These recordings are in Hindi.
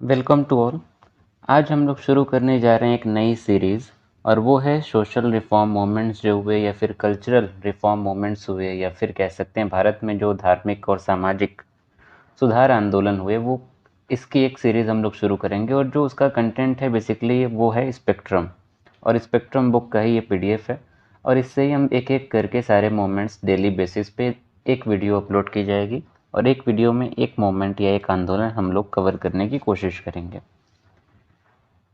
Welcome to all. आज हम लोग शुरू करने जा रहे हैं एक नई सीरीज़ और वो है सोशल रिफॉर्म मूवमेंट्स जो हुए या फिर कल्चरल रिफॉर्म मूवमेंट्स हुए या फिर कह सकते हैं भारत में जो धार्मिक और सामाजिक सुधार आंदोलन हुए वो इसकी एक सीरीज़ हम लोग शुरू करेंगे। और जो उसका कंटेंट है बेसिकली वो है स्पेक्ट्रम, और स्पेक्ट्रम बुक का ही ये पीडीएफ है। और इससे ही हम एक एक करके सारे मोमेंट्स डेली बेसिस पे एक वीडियो अपलोड की जाएगी और एक वीडियो में एक मोमेंट या एक आंदोलन हम लोग कवर करने की कोशिश करेंगे।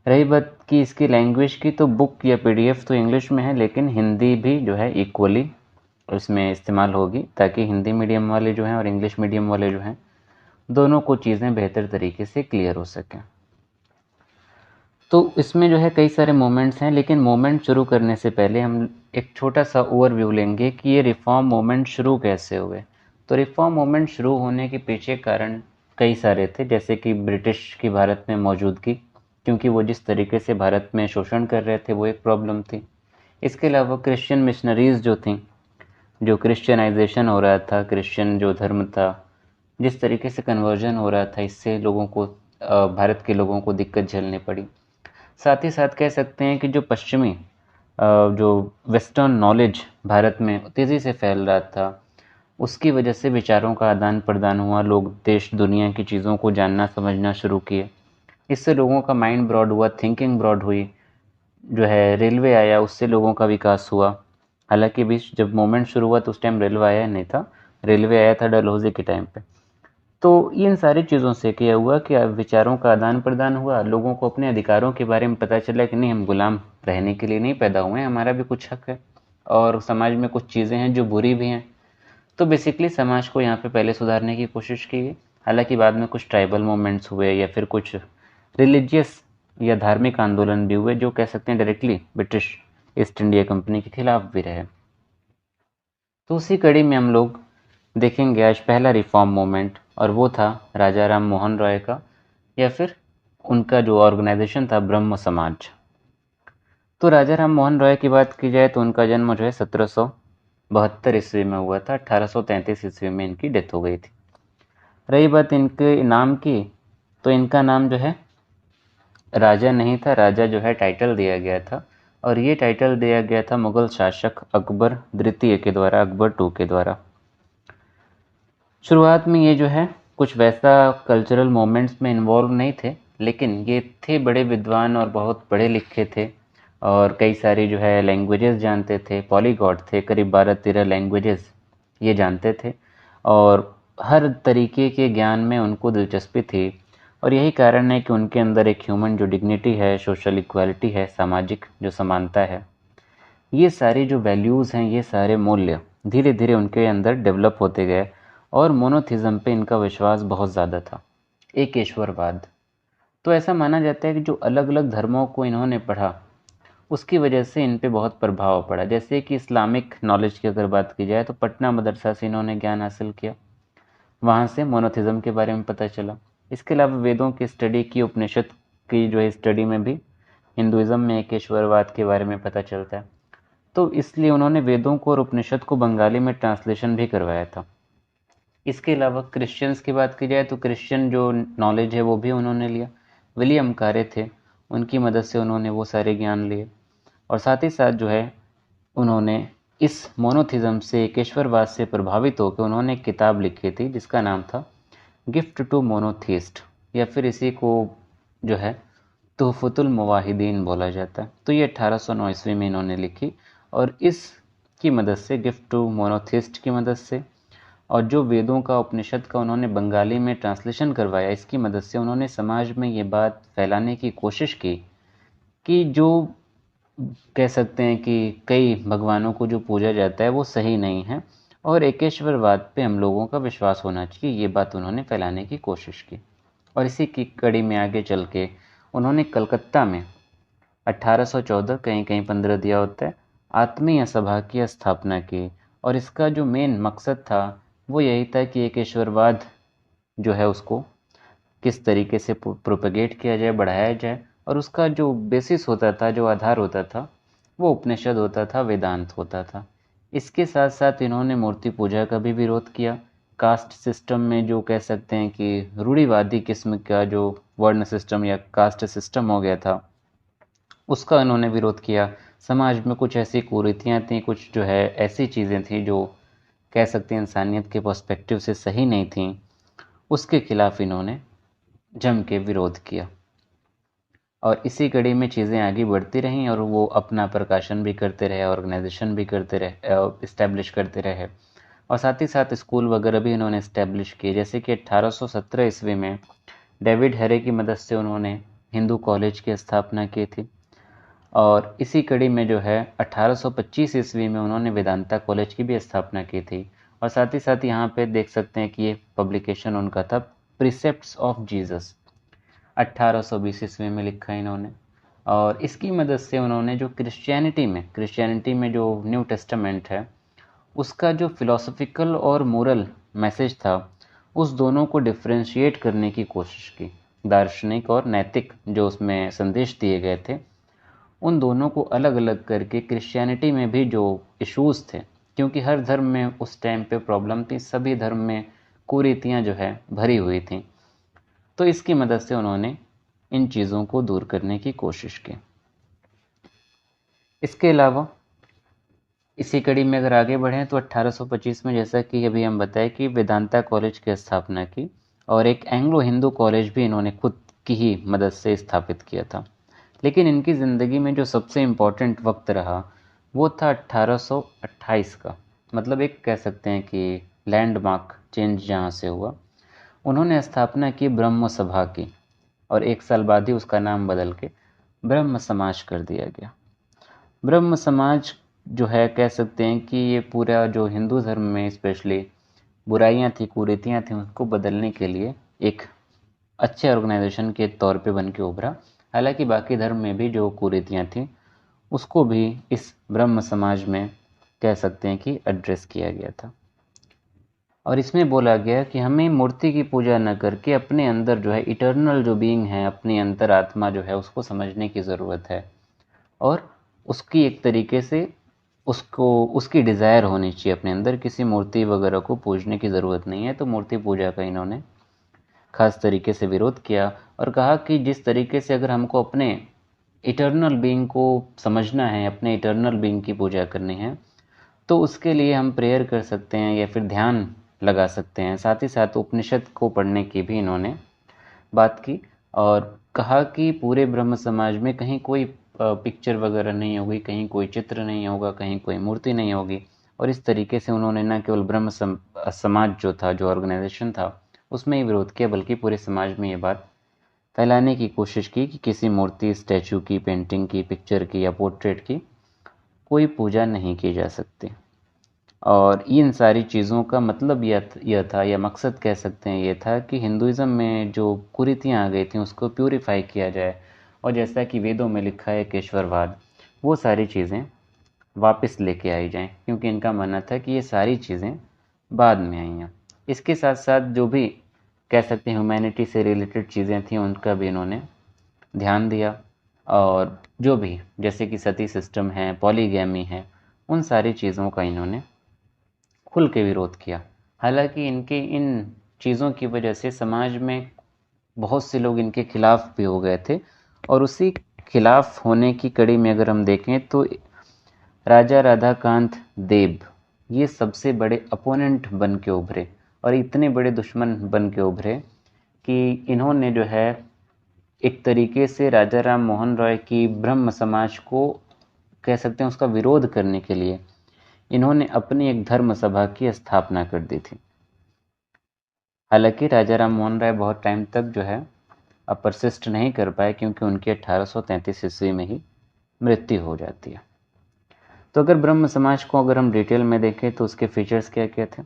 रही बात कि इसकी लैंग्वेज की, तो बुक या पीडीएफ तो इंग्लिश में है लेकिन हिंदी भी जो है इक्वली उसमें इस्तेमाल होगी, ताकि हिंदी मीडियम वाले जो हैं और इंग्लिश मीडियम वाले जो हैं दोनों को चीज़ें बेहतर तरीके से क्लियर हो सकें। तो इसमें जो है कई सारे मोमेंट्स हैं, लेकिन मोमेंट शुरू करने से पहले हम एक छोटा सा ओवरव्यू लेंगे कि ये रिफॉर्म मूवमेंट शुरू कैसे हुए। तो रिफॉर्म मूवमेंट शुरू होने के पीछे कारण कई सारे थे, जैसे कि ब्रिटिश की भारत में मौजूदगी, क्योंकि वो जिस तरीके से भारत में शोषण कर रहे थे वो एक प्रॉब्लम थी। इसके अलावा क्रिश्चियन मिशनरीज़ जो थी, जो क्रिश्चियनाइजेशन हो रहा था, क्रिश्चियन जो धर्म था जिस तरीके से कन्वर्जन हो रहा था, इससे लोगों को भारत के लोगों को दिक्कत झेलनी पड़ी। साथ ही साथ कह सकते हैं कि जो पश्चिमी जो वेस्टर्न नॉलेज भारत में तेज़ी से फैल रहा था, उसकी वजह से विचारों का आदान प्रदान हुआ। लोग देश दुनिया की चीज़ों को जानना समझना शुरू किए। इससे लोगों का माइंड ब्रॉड हुआ, थिंकिंग ब्रॉड हुई। जो है रेलवे आया, उससे लोगों का विकास हुआ। हालांकि बीच जब मोमेंट शुरू हुआ तो उस टाइम रेलवे आया नहीं था, रेलवे आया था डलहौजी के टाइम पे। तो इन सारी चीज़ों से क्या हुआ कि विचारों का आदान प्रदान हुआ, लोगों को अपने अधिकारों के बारे में पता चला कि नहीं, हम गुलाम रहने के लिए नहीं पैदा हुए हैं, हमारा भी कुछ हक है और समाज में कुछ चीज़ें हैं जो बुरी भी हैं। तो बेसिकली समाज को यहाँ पे पहले सुधारने की कोशिश की गई। हालांकि बाद में कुछ ट्राइबल मूवमेंट्स हुए या फिर कुछ रिलीजियस या धार्मिक आंदोलन भी हुए, जो कह सकते हैं directly British east India company के खिलाफ भी रहे। तो उसी कड़ी में हम लोग देखेंगे आज पहला रिफॉर्म मूवमेंट, और वो था राजा राम मोहन रॉय का, या फिर उनका जो ऑर्गेनाइजेशन था ब्रह्म समाज। तो राजा राम मोहन रॉय की बात की जाए तो उनका जन्म जो है 1772 ईस्वी में हुआ था। 1833 ईस्वी में इनकी डेथ हो गई थी। रही बात इनके नाम की, तो इनका नाम जो है राजा नहीं था, राजा जो है टाइटल दिया गया था, और ये टाइटल दिया गया था मुगल शासक अकबर द्वितीय के द्वारा, अकबर टू के द्वारा। शुरुआत में ये जो है कुछ वैसा कल्चरल मोमेंट्स में इन्वॉल्व नहीं थे, लेकिन ये थे बड़े विद्वान और बहुत पढ़े लिखे थे और कई सारी जो है लैंग्वेजेस जानते थे, पॉलीगॉट थे, करीब 12-13 लैंग्वेजेस ये जानते थे और हर तरीके के ज्ञान में उनको दिलचस्पी थी। और यही कारण है कि उनके अंदर एक ह्यूमन जो डिग्निटी है, सोशल इक्वालिटी है, सामाजिक जो समानता है, ये सारी जो वैल्यूज़ हैं, ये सारे मूल्य धीरे धीरे उनके अंदर डेवलप होते गए। और मोनोथिज़म पे इनका विश्वास बहुत ज़्यादा था, एक ईश्वरवाद। तो ऐसा माना जाता है कि जो अलग अलग धर्मों को इन्होंने पढ़ा उसकी वजह से इन पे बहुत प्रभाव पड़ा। जैसे कि इस्लामिक नॉलेज की अगर बात की जाए तो पटना मदरसा से इन्होंने ज्ञान हासिल किया, वहाँ से मोनोथिज़म के बारे में पता चला। इसके अलावा वेदों की स्टडी की, उपनिषद की जो है स्टडी में भी हिंदुज़म में एक ईश्वरवाद के बारे में पता चलता है। तो इसलिए उन्होंने वेदों को और उपनिषद को बंगाली में ट्रांसलेशन भी करवाया था। इसके अलावा क्रिश्चियंस की बात की जाए तो क्रिश्चियन जो नॉलेज है वो भी उन्होंने लिया। विलियम कारे थे, उनकी मदद से उन्होंने वो सारे ज्ञान लिए। और साथ ही साथ जो है उन्होंने इस मोनोथिज़म से, केशवरवाद से प्रभावित होकर उन्होंने एक किताब लिखी थी जिसका नाम था गिफ्ट टू मोनोथीस्ट, या फिर इसी को जो है तोहफ़तुल मुवाहिदीन बोला जाता है। तो ये 1809 ईस्वी में इन्होंने लिखी, और इसकी मदद से, गिफ्ट टू मोनोथिस्ट की मदद से, और जो वेदों का, उपनिषद का उन्होंने बंगाली में ट्रांसलेशन करवाया, इसकी मदद से उन्होंने समाज में ये बात फैलाने की कोशिश की कि जो कह सकते हैं कि कई भगवानों को जो पूजा जाता है वो सही नहीं है और एकेश्वरवाद पे हम लोगों का विश्वास होना चाहिए। ये बात उन्होंने फैलाने की कोशिश की। और इसी की कड़ी में आगे चल के उन्होंने कलकत्ता में 1814, कहीं कहीं 15 दिया होता है, आत्मीय सभा की स्थापना की। और इसका जो मेन मकसद था वो यही था कि एकेश्वरवाद जो है उसको किस तरीके से प्रोपेगेट किया जाए, बढ़ाया जाए। और उसका जो बेसिस होता था, जो आधार होता था, वो उपनिषद होता था, वेदांत होता था। इसके साथ साथ इन्होंने मूर्ति पूजा का भी विरोध किया। कास्ट सिस्टम में जो कह सकते हैं कि रूढ़िवादी किस्म का जो वर्ण सिस्टम या कास्ट सिस्टम हो गया था, उसका उन्होंने विरोध किया। समाज में कुछ ऐसी कुरीतियाँ थी, कुछ जो है ऐसी चीज़ें थी जो कह सकते हैं इंसानियत के पर्सपेक्टिव से सही नहीं थी, उसके खिलाफ इन्होंने जम के विरोध किया। और इसी कड़ी में चीज़ें आगे बढ़ती रहीं और वो अपना प्रकाशन भी करते रहे, ऑर्गेनाइजेशन भी करते रहे, इस्टेब्लिश करते रहे, और साथ ही साथ स्कूल वगैरह भी इन्होंने इस्टेब्लिश किए। जैसे कि 1817 ईस्वी में डेविड हैरे की मदद से उन्होंने हिंदू कॉलेज की स्थापना की थी, और इसी कड़ी में जो है 1825 ईस्वी में उन्होंने वेदांता कॉलेज की भी स्थापना की थी। और साथ ही साथ यहाँ पे देख सकते हैं कि ये पब्लिकेशन उनका था प्रिसेप्ट्स ऑफ जीसस, 1820 ईस्वी में लिखा इन्होंने। और इसकी मदद से उन्होंने जो क्रिश्चियनिटी में जो न्यू टेस्टामेंट है उसका जो फिलोसफिकल और मोरल मैसेज था, उस दोनों को डिफ्रेंशिएट करने की कोशिश की। दार्शनिक और नैतिक जो उसमें संदेश दिए गए थे, उन दोनों को अलग अलग करके क्रिश्चियनिटी में भी जो इश्यूज़ थे, क्योंकि हर धर्म में उस टाइम पे प्रॉब्लम थी, सभी धर्म में कुरीतियाँ जो है भरी हुई थी, तो इसकी मदद से उन्होंने इन चीज़ों को दूर करने की कोशिश की। इसके अलावा इसी कड़ी में अगर आगे बढ़ें तो 1825 में, जैसा कि अभी हम बताए, कि वेदांता कॉलेज की स्थापना की, और एक एंग्लो हिंदू कॉलेज भी इन्होंने खुद की ही मदद से स्थापित किया था। लेकिन इनकी ज़िंदगी में जो सबसे इम्पोर्टेंट वक्त रहा वो था 1828 का, मतलब एक कह सकते हैं कि लैंडमार्क चेंज जहाँ से हुआ। उन्होंने स्थापना की ब्रह्म सभा की, और एक साल बाद ही उसका नाम बदल के ब्रह्म समाज कर दिया गया। ब्रह्म समाज जो है कह सकते हैं कि ये पूरा जो हिंदू धर्म में स्पेशली बुराइयां थी, कुरीतियां थी, उनको बदलने के लिए एक अच्छे ऑर्गेनाइजेशन के तौर पे बन के उभरा। हालांकि बाकी धर्म में भी जो कुरीतियां थी उसको भी इस ब्रह्म समाज में कह सकते हैं कि एड्रेस किया गया था। और इसमें बोला गया कि हमें मूर्ति की पूजा न करके अपने अंदर जो है इटर्नल जो बीइंग है, अपनी अंतरात्मा जो है, उसको समझने की ज़रूरत है, और उसकी एक तरीके से उसको उसकी डिज़ायर होनी चाहिए अपने अंदर। किसी मूर्ति वगैरह को पूजने की ज़रूरत नहीं है। तो मूर्ति पूजा का इन्होंने खास तरीके से विरोध किया, और कहा कि जिस तरीके से अगर हमको अपने इटर्नल बीइंग को समझना है, अपने इटर्नल बीइंग की पूजा करनी है, तो उसके लिए हम प्रेयर कर सकते हैं या फिर ध्यान लगा सकते हैं। साथ ही साथ उपनिषद को पढ़ने की भी इन्होंने बात की, और कहा कि पूरे ब्रह्म समाज में कहीं कोई पिक्चर वगैरह नहीं होगी, कहीं कोई चित्र नहीं होगा, कहीं कोई मूर्ति नहीं होगी। और इस तरीके से उन्होंने न केवल समाज जो था, जो ऑर्गेनाइजेशन था, उसमें ही विरोध किया, बल्कि पूरे समाज में ये बात फैलाने की कोशिश की कि किसी मूर्ति, स्टैचू की, पेंटिंग की, पिक्चर की या पोर्ट्रेट की कोई पूजा नहीं की जा सकती। और इन सारी चीज़ों का मतलब यह था, या मकसद कह सकते हैं ये था, कि हिंदुज़म में जो कुरीतियाँ आ गई थी उसको प्यूरिफाई किया जाए, और जैसा कि वेदों में लिखा है केशवरवाद, वो सारी चीज़ें वापस लेके आई जाएं, क्योंकि इनका मानना था कि ये सारी चीज़ें बाद में आई हैं। इसके साथ साथ जो भी कह सकते हैं ह्यूमैनिटी से रिलेटेड चीज़ें थीं उनका भी इन्होंने ध्यान दिया, और जो भी जैसे कि सती सिस्टम है, पॉलीगैमी है, उन सारी चीज़ों का इन्होंने खुल के विरोध किया। हालांकि इनके इन चीज़ों की वजह से समाज में बहुत से लोग इनके खिलाफ भी हो गए थे, और उसी खिलाफ होने की कड़ी में अगर हम देखें तो राजा राधाकांत देव ये सबसे बड़े अपोनेंट बन के उभरे, और इतने बड़े दुश्मन बन के उभरे कि इन्होंने जो है एक तरीके से राजा राम मोहन रॉय की ब्रह्म समाज को कह सकते हैं उसका विरोध करने के लिए इन्होंने अपनी एक धर्म सभा की स्थापना कर दी थी। हालांकि राजा राम मोहन राय बहुत टाइम तक जो है परसिस्ट नहीं कर पाए, क्योंकि उनकी 1833 ईस्वी में ही मृत्यु हो जाती है। तो अगर ब्रह्म समाज को अगर हम डिटेल में देखें तो उसके फीचर्स क्या क्या थे,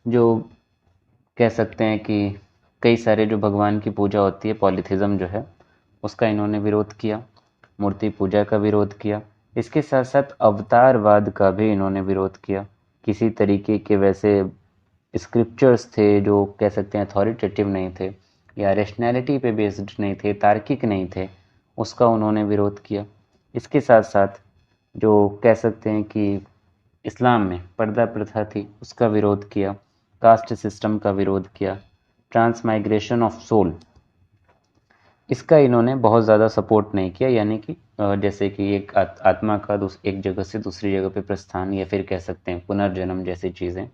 जो कह सकते हैं कि कई सारे जो भगवान की पूजा होती है, पॉलीथिज्म जो है, उसका इन्होंने विरोध किया, मूर्ति पूजा का विरोध किया। इसके साथ साथ अवतारवाद का भी इन्होंने विरोध किया। किसी तरीके के वैसे स्क्रिप्चर्स थे जो कह सकते हैं अथॉरिटेटिव नहीं थे, या रैशनैलिटी पे बेस्ड नहीं थे, तार्किक नहीं थे, उसका उन्होंने विरोध किया। इसके साथ साथ जो कह सकते हैं कि इस्लाम में पर्दा प्रथा थी, उसका विरोध किया, कास्ट सिस्टम का विरोध किया, ट्रांसमाइग्रेशन ऑफ सोल, इसका इन्होंने बहुत ज़्यादा सपोर्ट नहीं किया, यानी कि जैसे कि एक आत्मा का एक जगह से दूसरी जगह पे प्रस्थान, या फिर कह सकते हैं पुनर्जन्म जैसी चीज़ें,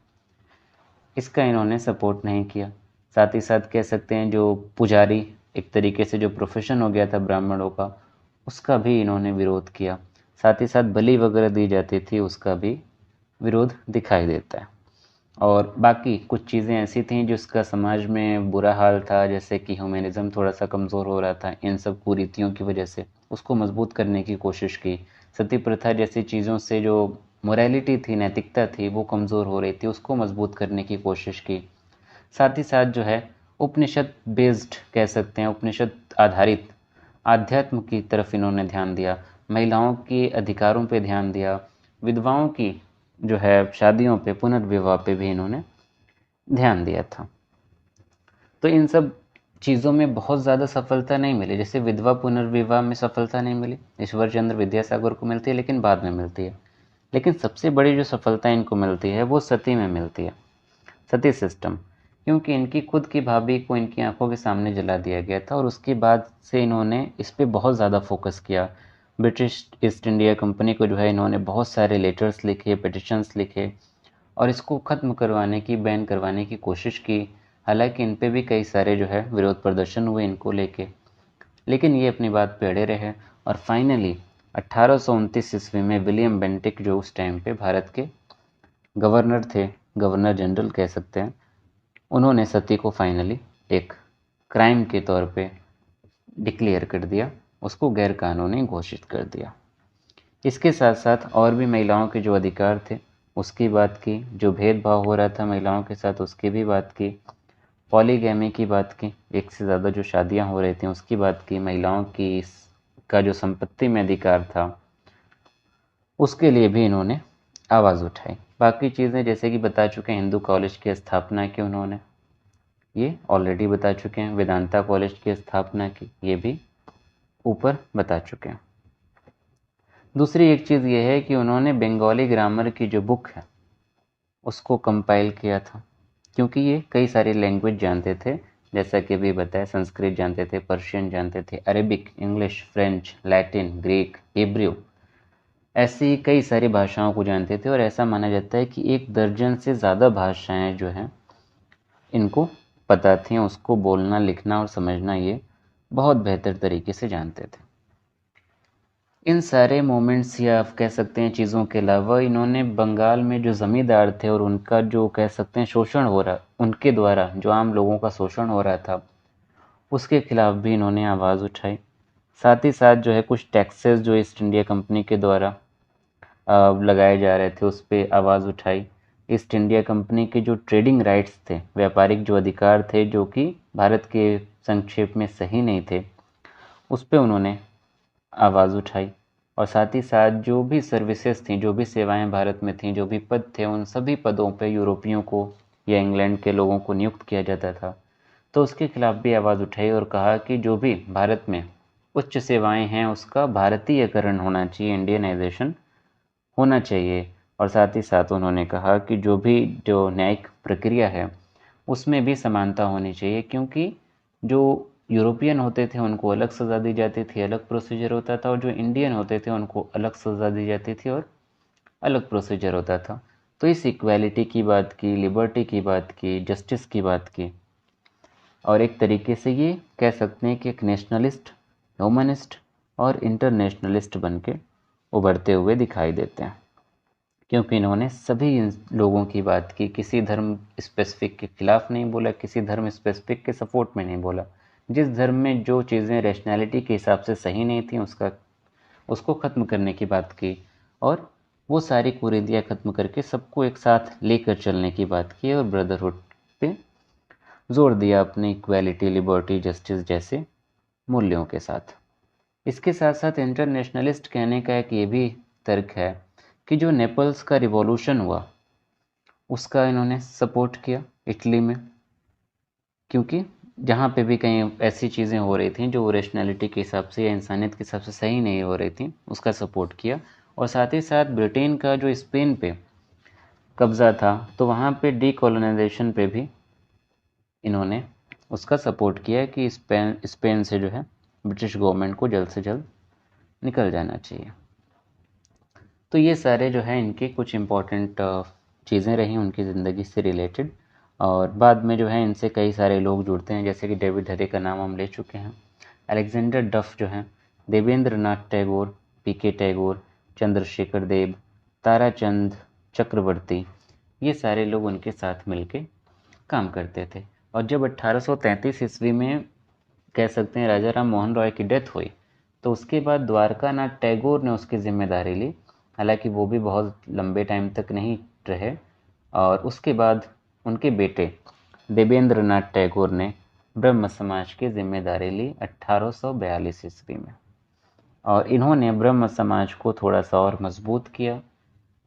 इसका इन्होंने सपोर्ट नहीं किया। साथ ही साथ कह सकते हैं जो पुजारी एक तरीके से जो प्रोफेशन हो गया था ब्राह्मणों का, उसका भी इन्होंने विरोध किया। साथ ही साथ बलि वगैरह दी जाती थी, उसका भी विरोध दिखाई देता है। और बाकी कुछ चीज़ें ऐसी थीं जिसका समाज में बुरा हाल था, जैसे कि ह्यूमनिज़्म थोड़ा सा कमज़ोर हो रहा था इन सब कुरीतियों की वजह से, उसको मजबूत करने की कोशिश की। सती प्रथा जैसी चीज़ों से जो मोरालिटी थी, नैतिकता थी, वो कमज़ोर हो रही थी, उसको मजबूत करने की कोशिश की। साथ ही साथ जो है उपनिषद बेस्ड कह सकते हैं, उपनिषद आधारित आध्यात्म की तरफ इन्होंने ध्यान दिया, महिलाओं के अधिकारों पे ध्यान दिया, विधवाओं की जो है शादियों पे, पुनर्विवाह पे भी इन्होंने ध्यान दिया था। तो इन सब चीज़ों में बहुत ज़्यादा सफलता नहीं मिली। जैसे विधवा पुनर्विवाह में सफलता नहीं मिली, ईश्वर चंद्र विद्यासागर को मिलती है, लेकिन बाद में मिलती है। लेकिन सबसे बड़ी जो सफलता इनको मिलती है वो सती में मिलती है, सती सिस्टम। क्योंकि इनकी खुद की भाभी को इनकी आंखों के सामने जला दिया गया था, और उसके बाद से इन्होंने इस पर बहुत ज़्यादा फोकस किया। ब्रिटिश ईस्ट इंडिया कंपनी को जो है इन्होंने बहुत सारे लेटर्स लिखे, पिटिशंस लिखे, और इसको ख़त्म करवाने की, बैन करवाने की कोशिश की। हालांकि इन पे भी कई सारे जो है विरोध प्रदर्शन हुए इनको लेके, लेकिन ये अपनी बात पे अड़े रहे। और फाइनली 1829 ईस्वी में विलियम बेंटिक, जो उस टाइम पे भारत के गवर्नर थे, गवर्नर जनरल कह सकते हैं, उन्होंने सती को फाइनली एक क्राइम के तौर पे डिक्लेयर कर दिया, उसको गैर कानूनी घोषित कर दिया। इसके साथ साथ और भी महिलाओं के जो अधिकार थे उसकी बात की, जो भेदभाव हो रहा था महिलाओं के साथ उसकी भी बात की, पॉलीगैमी की बात की, एक से ज़्यादा जो शादियां हो रही थी उसकी बात की, महिलाओं की का जो संपत्ति में अधिकार था उसके लिए भी इन्होंने आवाज़ उठाई। बाकी चीज़ें जैसे कि बता चुके हैं, हिंदू कॉलेज की स्थापना की उन्होंने, ये ऑलरेडी बता चुके हैं। वेदांता कॉलेज की स्थापना की, ये भी ऊपर बता चुके हैं। दूसरी एक चीज़ ये है कि उन्होंने बंगाली ग्रामर की जो बुक है उसको कंपाइल किया था, क्योंकि ये कई सारी लैंग्वेज जानते थे, जैसा कि अभी बताया, संस्कृत जानते थे, पर्शियन जानते थे, Arabic, English, French, Latin, Greek, Hebrew, ऐसी कई सारी भाषाओं को जानते थे। और ऐसा माना जाता है कि 1 दर्जन से ज़्यादा भाषाएं जो हैं इनको पता थी, उसको बोलना, लिखना और समझना ये बहुत बेहतर तरीके से जानते थे। इन सारे मोमेंट्स या आप कह सकते हैं चीज़ों के अलावा इन्होंने बंगाल में जो ज़मींदार थे और उनका जो कह सकते हैं शोषण हो रहा, उनके द्वारा जो आम लोगों का शोषण हो रहा था, उसके खिलाफ भी इन्होंने आवाज़ उठाई। साथ ही साथ जो है कुछ टैक्सेस जो ईस्ट इंडिया कंपनी के द्वारा लगाए जा रहे थे उस पर आवाज़ उठाई। ईस्ट इंडिया कंपनी के जो ट्रेडिंग राइट्स थे, व्यापारिक जो अधिकार थे, जो कि भारत के संक्षेप में सही नहीं थे, उस पर उन्होंने आवाज़ उठाई। और साथ ही साथ जो भी सर्विसेज थी, जो भी सेवाएं भारत में थीं, जो भी पद थे, उन सभी पदों पे यूरोपियों को या इंग्लैंड के लोगों को नियुक्त किया जाता था, तो उसके खिलाफ भी आवाज़ उठाई और कहा कि जो भी भारत में उच्च सेवाएं हैं उसका भारतीयकरण होना चाहिए, इंडियनाइजेशन होना चाहिए। और साथ ही साथ उन्होंने कहा कि जो न्यायिक प्रक्रिया है उसमें भी समानता होनी चाहिए, क्योंकि जो यूरोपियन होते थे उनको अलग सज़ा दी जाती थी, अलग प्रोसीजर होता था, और जो इंडियन होते थे उनको अलग सज़ा दी जाती थी और अलग प्रोसीजर होता था। तो इस इक्वालिटी की बात की, लिबर्टी की बात की, जस्टिस की बात की, और एक तरीके से ये कह सकते हैं कि एक नेशनलिस्ट, ह्यूमनिस्ट और इंटरनेशनलिस्ट बन के उभरते हुए दिखाई देते हैं, क्योंकि इन्होंने सभी इन लोगों की बात की, किसी धर्म स्पेसिफिक के खिलाफ नहीं बोला, किसी धर्म स्पेसिफिक के सपोर्ट में नहीं बोला। जिस धर्म में जो चीज़ें रैशनैलिटी के हिसाब से सही नहीं थी उसको ख़त्म करने की बात की, और वो सारी कुरीतियाँ ख़त्म करके सबको एक साथ लेकर चलने की बात की, और ब्रदरहुड पे जोर दिया अपनी इक्वालिटी, लिबर्टी, जस्टिस जैसे मूल्यों के साथ। इसके साथ साथ इंटरनेशनलिस्ट कहने का एक ये भी तर्क है कि जो नेपल्स का रिवॉल्यूशन हुआ उसका इन्होंने सपोर्ट किया इटली में, क्योंकि जहाँ पे भी कहीं ऐसी चीज़ें हो रही थी जो रैशनैलिटी के हिसाब से या इंसानियत के हिसाब से सही नहीं हो रही थी, उसका सपोर्ट किया। और साथ ही साथ ब्रिटेन का जो स्पेन पे कब्ज़ा था, तो वहाँ पे डीकोलोनाइजेशन पे भी इन्होंने उसका सपोर्ट किया कि स्पेन से जो है ब्रिटिश गवर्नमेंट को जल्द से जल्द निकल जाना चाहिए। तो ये सारे जो है इनके कुछ इम्पोर्टेंट चीज़ें रही उनकी ज़िंदगी से रिलेटेड, और बाद में जो है इनसे कई सारे लोग जुड़ते हैं, जैसे कि डेविड हरे का नाम हम ले चुके हैं, अलेक्जेंडर डफ जो हैं, देवेंद्र नाथ टैगोर, पीके टैगोर, चंद्रशेखर देव, ताराचंद चक्रवर्ती, ये सारे लोग उनके साथ मिलके काम करते थे। और जब 1833 ईस्वी में कह सकते हैं राजा राम मोहन रॉय की डेथ हुई, तो उसके बाद द्वारका नाथ टैगोर ने उसकी जिम्मेदारी ली। हालांकि वो भी बहुत लंबे टाइम तक नहीं रहे, और उसके बाद उनके बेटे देवेंद्र नाथ टैगोर ने ब्रह्म समाज की जिम्मेदारी ली 1842 ईस्वी में, और इन्होंने ब्रह्म समाज को थोड़ा सा और मजबूत किया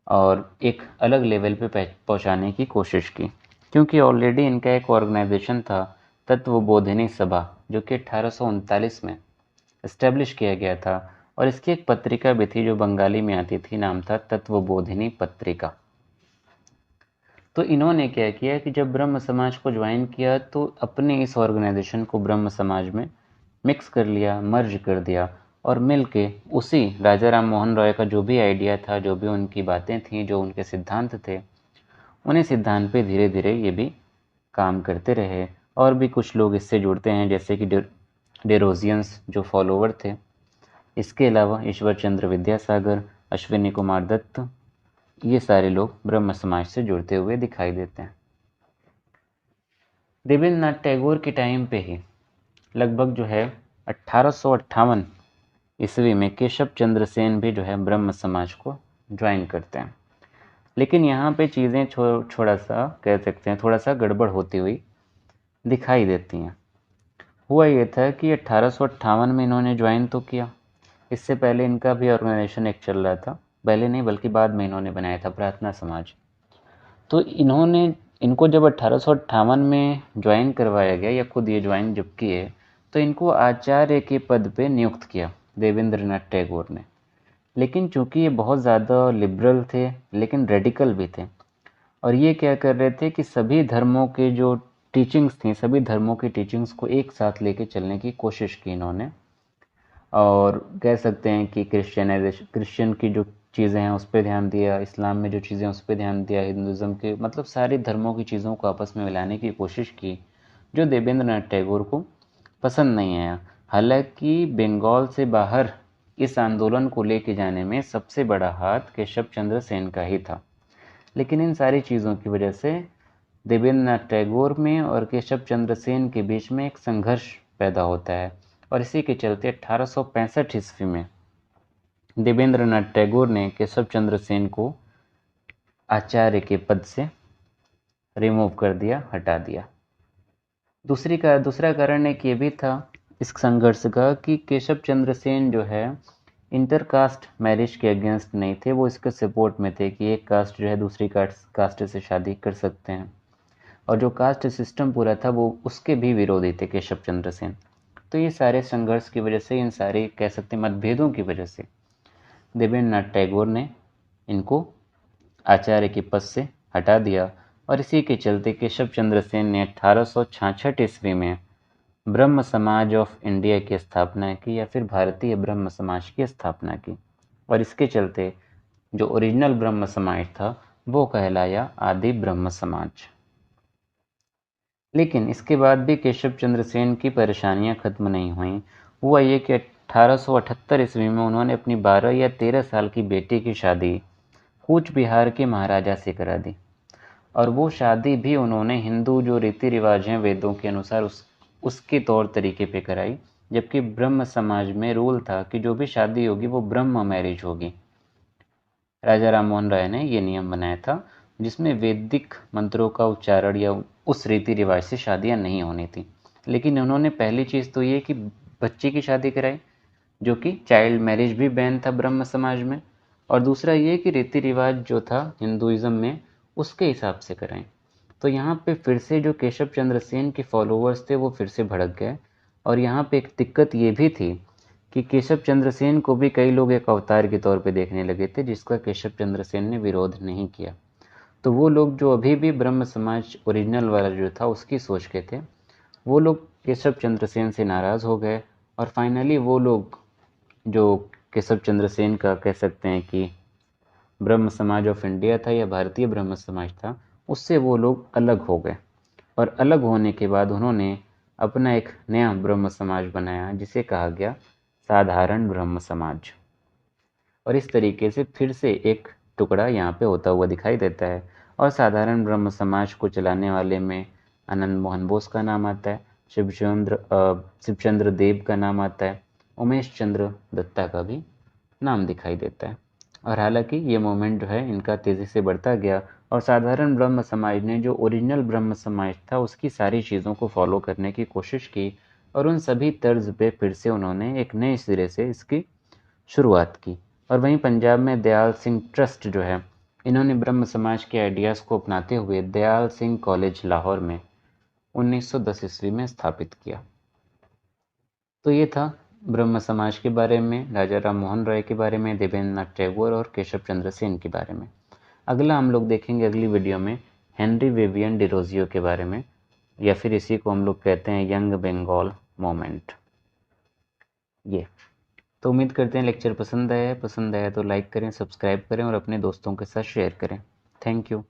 और एक अलग लेवल पे पहुंचाने की कोशिश की, क्योंकि ऑलरेडी इनका एक ऑर्गेनाइजेशन था, तत्वबोधिनी सभा, जो कि 1839 में इस्टेब्लिश किया गया था, और इसकी एक पत्रिका भी थी जो बंगाली में आती थी, नाम था तत्वबोधिनी पत्रिका। तो इन्होंने क्या किया कि जब ब्रह्म समाज को ज्वाइन किया तो अपने इस ऑर्गेनाइजेशन को ब्रह्म समाज में मिक्स कर लिया, मर्ज कर दिया, और मिल के उसी राजा राम मोहन रॉय का जो भी आइडिया था, जो भी उनकी बातें थीं, जो उनके सिद्धांत थे, उन्हीं सिद्धांत पे धीरे धीरे ये भी काम करते रहे। और भी कुछ लोग इससे जुड़ते हैं, जैसे कि डेरोजियंस जो फॉलोवर थे। इसके अलावा ईश्वर चंद्र विद्यासागर, अश्विनी कुमार दत्त, ये सारे लोग ब्रह्म समाज से जुड़ते हुए दिखाई देते हैं। देवेंद्र नाथ टैगोर के टाइम पे ही लगभग जो है 1858 ईस्वी में केशव चंद्र सेन भी जो है ब्रह्म समाज को ज्वाइन करते हैं। लेकिन यहाँ पे चीज़ें थोड़ा सा कह सकते हैं थोड़ा सा गड़बड़ होती हुई दिखाई देती हैं। हुआ ये था कि 1858 में इन्होंने ज्वाइन तो किया, इससे पहले इनका भी ऑर्गेनाइजेशन एक चल रहा था, पहले नहीं बल्कि बाद में इन्होंने बनाया था प्रार्थना समाज। तो इनको जब 1858 में ज्वाइन करवाया गया, या खुद ये ज्वाइन जब किए, तो इनको आचार्य के पद पे नियुक्त किया देवेंद्र नाथ टैगोर ने। लेकिन चूंकि ये बहुत ज़्यादा लिबरल थे लेकिन रेडिकल भी थे, और ये क्या कर रहे थे कि सभी धर्मों के जो टीचिंग्स थी, सभी धर्मों की टीचिंग्स को एक साथ लेके चलने की कोशिश की इन्होंने। और कह सकते हैं कि क्रिश्चियन की जो चीज़ें हैं उस पर ध्यान दिया, इस्लाम में जो चीज़ें उस पर ध्यान दिया, हिंदुज़म के मतलब सारे धर्मों की चीज़ों को आपस में मिलाने की कोशिश की, जो देवेंद्र नाथ टैगोर को पसंद नहीं आया। हालांकि बंगाल से बाहर इस आंदोलन को लेके जाने में सबसे बड़ा हाथ केशव चंद्र सेन का ही था। लेकिन इन सारी चीज़ों की वजह से देवेंद्र नाथ टैगोर में और केशव चंद्र सेन के बीच में एक संघर्ष पैदा होता है, और इसी के चलते 1865 ईस्वी में देवेंद्र नाथ टैगोर ने केशव चंद्र सेन को आचार्य के पद से रिमूव कर दिया, हटा दिया। दूसरा कारण एक ये भी था इस संघर्ष का कि केशव चंद्र सेन जो है इंटरकास्ट मैरिज के अगेंस्ट नहीं थे, वो इसके सपोर्ट में थे कि एक कास्ट जो है दूसरी कास्ट से शादी कर सकते हैं, और जो कास्ट सिस्टम पूरा था वो उसके भी विरोधी थे केशव चंद्र सेन। तो ये सारे संघर्ष की वजह से, इन सारे कह सकते हैं मतभेदों की वजह से देवेंद्र नाथ टैगोर ने इनको आचार्य के पद से हटा दिया, और इसी के चलते केशव चंद्र सेन ने 1866 ईस्वी में ब्रह्म समाज ऑफ इंडिया की स्थापना की, या फिर भारतीय ब्रह्म समाज की स्थापना की। और इसके चलते जो ओरिजिनल ब्रह्म समाज था वो कहलाया आदि ब्रह्म समाज। लेकिन इसके बाद भी केशव चंद्र सेन की परेशानियां खत्म नहीं हुई। हुआ ये कि 1878 ईस्वी में उन्होंने अपनी 12 या 13 साल की बेटी की शादी कूच बिहार के महाराजा से करा दी, और वो शादी भी उन्होंने हिंदू जो रीति रिवाज हैं वेदों के अनुसार उसके तौर तरीके पे कराई, जबकि ब्रह्म समाज में रूल था कि जो भी शादी होगी वो ब्रह्म मैरिज होगी। राजा राम मोहन राय ने ये नियम बनाया था, जिसमें वैदिक मंत्रों का उच्चारण या उस रीति रिवाज से शादियां नहीं होनी थी। लेकिन उन्होंने पहली चीज़ तो ये कि बच्चे की शादी कराई, जो कि चाइल्ड मैरिज भी बैन था ब्रह्म समाज में, और दूसरा ये कि रीति रिवाज जो था हिंदुइज्म में उसके हिसाब से कराएं। तो यहाँ पे फिर से जो केशव चंद्र सेन के फॉलोअर्स थे वो फिर से भड़क गए, और यहाँ पे एक दिक्कत ये भी थी कि केशव चंद्र सेन को भी कई लोग एक अवतार के तौर पे देखने लगे थे, जिसका केशव चंद्र सेन ने विरोध नहीं किया। तो वो लोग जो अभी भी ब्रह्म समाज ओरिजिनल वाला जो था उसकी सोच के थे, वो लोग केशव चंद्र सेन से नाराज़ हो गए, और फाइनली वो लोग जो केशव चंद्र सेन का कह सकते हैं कि ब्रह्म समाज ऑफ इंडिया था या भारतीय ब्रह्म समाज था, उससे वो लोग अलग हो गए। और अलग होने के बाद उन्होंने अपना एक नया ब्रह्म समाज बनाया जिसे कहा गया साधारण ब्रह्म समाज। और इस तरीके से फिर से एक टुकड़ा यहाँ पे होता हुआ दिखाई देता है। और साधारण ब्रह्म समाज को चलाने वाले में आनंद मोहन बोस का नाम आता है, शिवचंद्र देव का नाम आता है, उमेश चंद्र दत्ता का भी नाम दिखाई देता है। और हालांकि ये मूवमेंट जो है इनका तेज़ी से बढ़ता गया और साधारण ब्रह्म समाज ने जो ओरिजिनल ब्रह्म समाज था उसकी सारी चीज़ों को फॉलो करने की कोशिश की और उन सभी तर्ज पे फिर से उन्होंने एक नए सिरे से इसकी शुरुआत की। और वहीं पंजाब में दयाल सिंह ट्रस्ट जो है, इन्होंने ब्रह्म समाज के आइडियाज़ को अपनाते हुए दयाल सिंह कॉलेज लाहौर में 1910 ईस्वी में स्थापित किया। तो ये था ब्रह्म समाज के बारे में, राजा राम मोहन राय के बारे में, देवेंद्रनाथ टैगोर और केशव चंद्र सेन के बारे में। अगला हम लोग देखेंगे अगली वीडियो में हेनरी विवियन डिरोजियो के बारे में, या फिर इसी को हम लोग कहते हैं यंग बंगाल मोमेंट। ये तो उम्मीद करते हैं लेक्चर पसंद आया है। पसंद आया तो लाइक करें, सब्सक्राइब करें और अपने दोस्तों के साथ शेयर करें। Thank you.